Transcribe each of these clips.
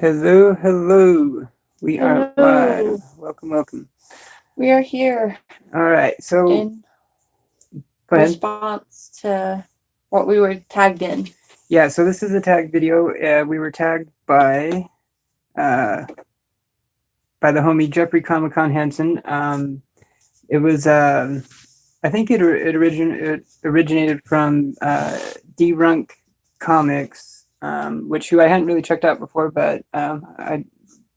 Hello, hello. We are live. Hello, Welcome, welcome. we are here All right, so in go ahead. response to what we were tagged in. Yeah, so this is a tag video. We were tagged uh, by the homie Jeffrey KomiKhan Henson. It was, I think it originated from Dee Runk Comics, which who I hadn't really checked out before, but I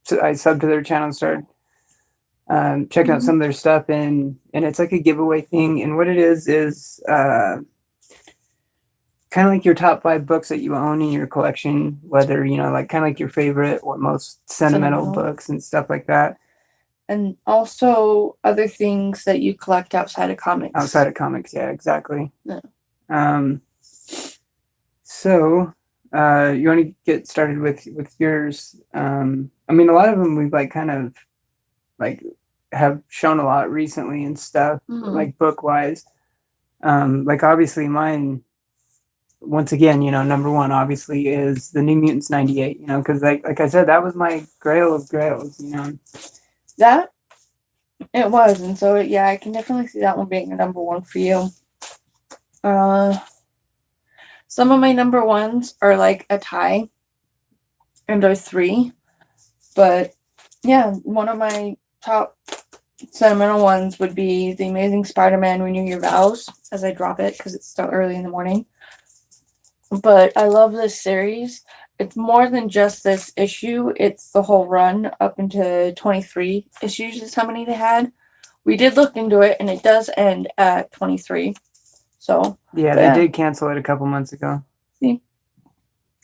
subbed to their channel and started checking out some of their stuff, and it's like a giveaway thing. And what it is kind of like your top 5 books that you own in your collection, whether like kind of like your favorite or most sentimental Sentimental. books and stuff like that. And also other things that you collect outside of comics. Outside of comics, yeah, exactly. Yeah. So you want to get started with yours? I mean, a lot of them we've like kind of like have shown a lot recently and stuff, like book wise. Like obviously mine, once again, number one obviously is the New Mutants 98, because like I said, that was my grail of grails. That it was, and so yeah, I can definitely see that one being a number one for you. Some of my number ones are like a tie, and are three, but yeah, one of my top sentimental ones would be the Amazing Spiderman Renew Your Vows, as I drop it because it's still early in the morning. But I love this series. It's more than just this issue. It's the whole run up into 23 issues is how many they had. We did look into it, and it does end at 23. So yeah, they did cancel it a couple months ago. See,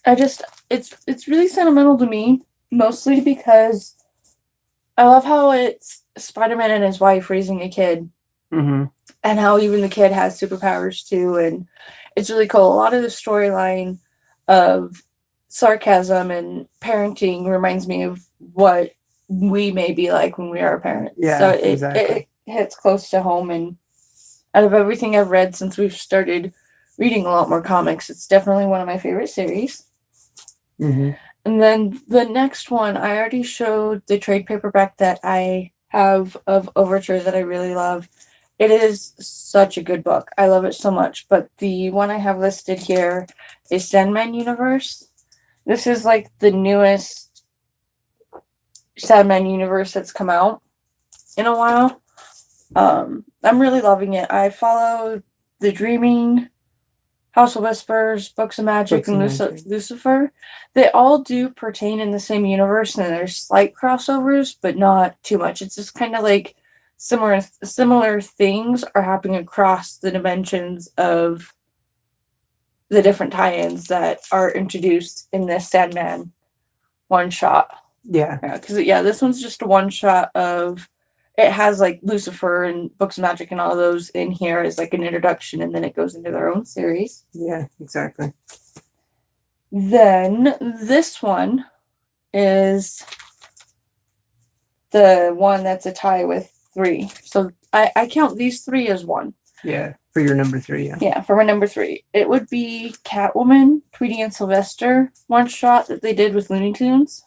it's really sentimental to me, mostly because I love how it's Spider-Man and his wife raising a kid, and how even the kid has superpowers too, and it's really cool. A lot of the storyline of sarcasm and parenting reminds me of what we may be like when we are parents. Yeah, so exactly. it hits close to home, and out of everything I've read since we've started reading a lot more comics, it's definitely one of my favorite series. And then the next one, I already showed the trade paperback that I have of Overture that I really love. It is such a good book. I love it so much. But the one I have listed here is Sandman Universe. This is like the newest Sandman Universe that's come out in a while. I'm really loving it. I follow The Dreaming, House of Whispers, Books of Magic, and Lucifer. They all do pertain in the same universe, and there's slight crossovers, but not too much. It's just kind of like similar things are happening across the dimensions of the different tie-ins that are introduced in this Sandman one-shot. Yeah. Because this one's just a one-shot of... It has like Lucifer and Books of Magic and all those in here as like an introduction, and then it goes into their own series. Yeah, exactly. Then this one is the one that's a tie with 3. So I count these 3 as one. Yeah, for your number 3, yeah. Yeah, for my number 3. It would be Catwoman, Tweety and Sylvester one shot that they did with Looney Tunes.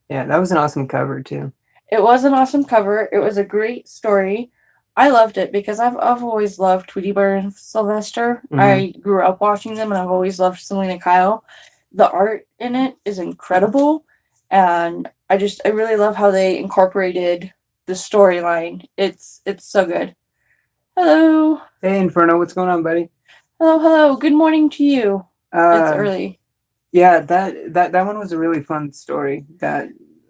Yeah, that was an awesome cover too. It was an awesome cover. It was a great story. I loved it because I've always loved Tweety Bird and Sylvester. I grew up watching them, and I've always loved Selena Kyle. The art in it is incredible, and I really love how they incorporated the storyline. It's so good. Hello. Hey, Inferno, what's going on, buddy? Hello. Good morning to you. It's early. Yeah, that one was a really fun story.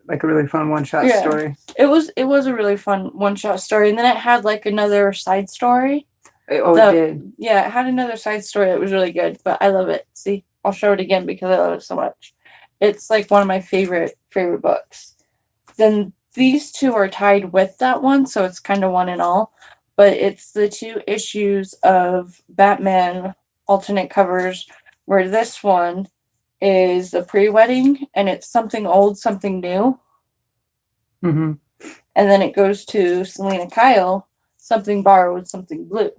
Like a really fun one-shot story. It was a really fun one-shot story, and then it had like another side story. It did. Yeah, it had another side story that was really good, but I love it. See, I'll show it again because I love it so much. It's like one of my favorite books. Then these 2 are tied with that one, so it's kind of one and all. But it's the 2 issues of Batman alternate covers, where this one is a pre-wedding, and it's something old, something new. And then it goes to Selena Kyle, something borrowed, something blue.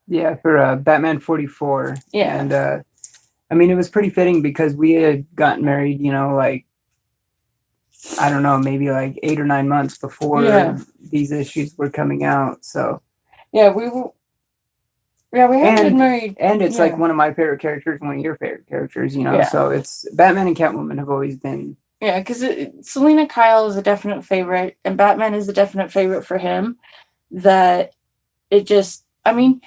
Yeah, for Batman 44. Yeah. And I mean, it was pretty fitting because we had gotten married, like I don't know, maybe like 8 or 9 months before these issues were coming out. So yeah, we were. Yeah, we haven't been married. And it's like one of my favorite characters, one of your favorite characters, you know. Yeah. So it's Batman and Catwoman have always been. Yeah, because Selena Kyle is a definite favorite, and Batman is a definite favorite for him. That it just, I mean,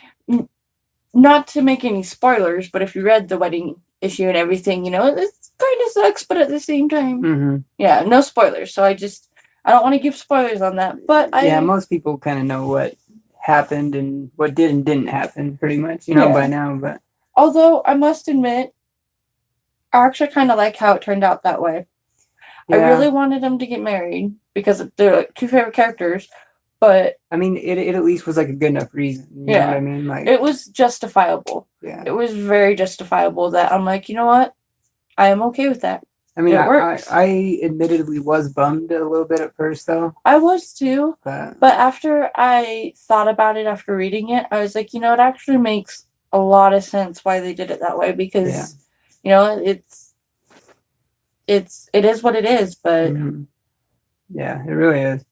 not to make any spoilers, but if you read the wedding issue and everything, you know, it kind of sucks, but at the same time, yeah, no spoilers. So I don't want to give spoilers on that, but most people kind of know what happened and what did and didn't happen pretty much, you know, by now. But although I must admit, I actually kind of like how it turned out that way. I really wanted them to get married because they're like two favorite characters. But I mean, it at least was like a good enough reason. You know what I mean? Like, it was justifiable. Yeah, it was very justifiable. That I'm like, you know what, I am okay with that. I mean, I admittedly was bummed a little bit at first, though. I was too. But after I thought about it, after reading it, I was like, you know, it actually makes a lot of sense why they did it that way because, you know, it is what it is. But yeah, it really is.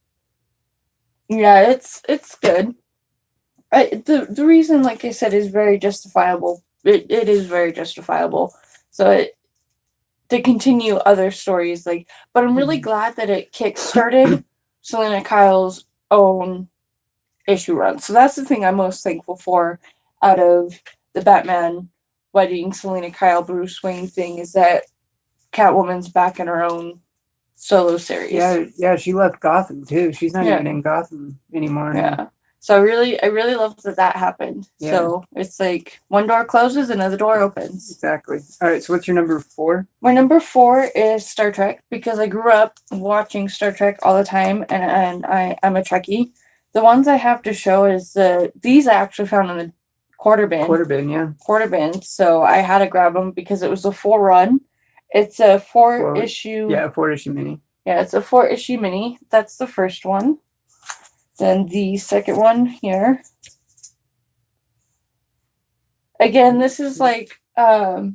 Yeah, it's good. The reason, like I said, is very justifiable. It is very justifiable. So to continue other stories, like, but I'm really glad that it kickstarted Selena Kyle's own issue run. So that's the thing I'm most thankful for out of the Batman wedding Selena Kyle Bruce Wayne thing is that Catwoman's back in her own solo series. Yeah, she left Gotham too. She's not even in Gotham anymore. Yeah. So I really love that happened. Yeah. So it's like one door closes, another door opens. Exactly. All right. So what's your number 4? My number 4 is Star Trek because I grew up watching Star Trek all the time, and I'm a Trekkie. The ones I have to show is these I actually found in the quarter bin. Quarter bin. So I had to grab them because it was a 4 run. It's a 4 issue. Yeah, a 4 issue mini. Yeah, it's a 4 issue mini. That's the first one. Then the second one here. Again, this is like a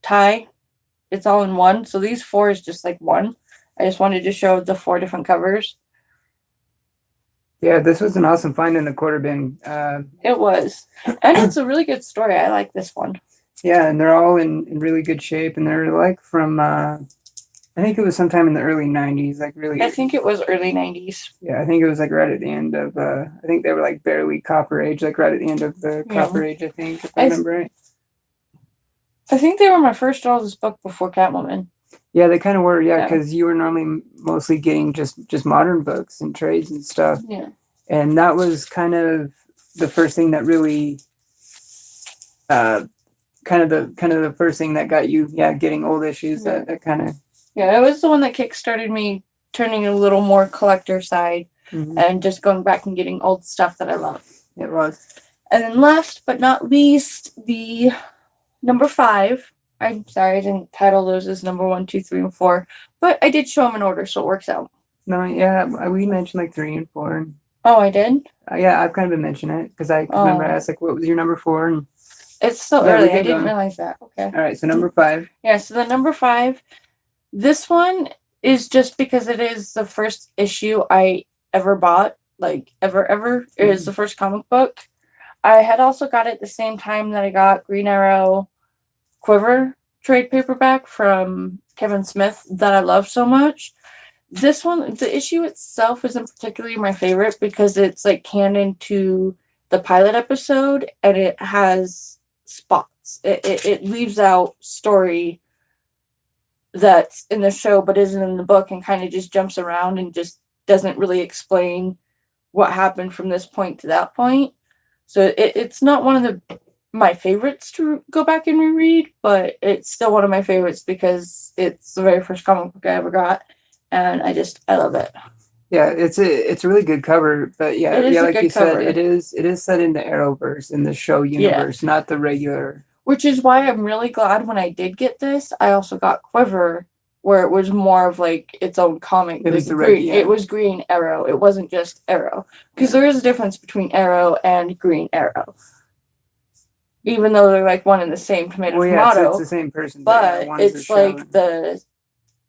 tie. It's all in one. So these 4 is just like one. I just wanted to show the 4 different covers. Yeah, this was an awesome find in the quarter bin. It was. And it's a really good story. I like this one. Yeah, and they're all in really good shape. And they're like from, I think it was sometime in the early 90s. Like really. I think it was early 90s. Yeah, I think it was like right at the end of, I think they were like barely Copper Age, like right at the end of the Copper Age, I think, if I remember right. I think they were my first draw of this book before Catwoman. Yeah, they kind of were, because you were normally mostly getting just modern books and trades and stuff. Yeah. And that was kind of the first thing that really, kind of the first thing that got you, getting old issues. That kind of. Yeah, it was the one that kickstarted me turning a little more collector side and just going back and getting old stuff that I love. It was. And then last but not least, the number 5. I'm sorry, I didn't title those as number 1, 2, 3, and 4, but I did show them in order, so it works out. No, yeah, we mentioned like 3 and 4. Oh, I did? Yeah, I've kind of been mentioning it because I remember I asked like, what was your number 4? And it's so early. I didn't realize that. Okay. All right, so number 5. Yeah, so the number 5. This one is just because it is the first issue I ever bought, like ever. It is the first comic book. I had also got it the same time that I got Green Arrow Quiver trade paperback from Kevin Smith that I love so much. This one, the issue itself isn't particularly my favorite because it's like canon to the pilot episode and it has spots. It leaves out story that's in the show but isn't in the book and kind of just jumps around and just doesn't really explain what happened from this point to that point. So it's not one of my favorites to go back and reread, but it's still one of my favorites because it's the very first comic book I ever got, and I love it. Yeah, it's a really good cover, but like you said, it is set in the Arrowverse, in the show universe, not the regular. Which is why I'm really glad when I did get this, I also got Quiver, where it was more of like its own comic. It was Green Arrow. It wasn't just Arrow. Because there is a difference between Arrow and Green Arrow. Even though they're like one and the same tomato. It's the same person. But it's like the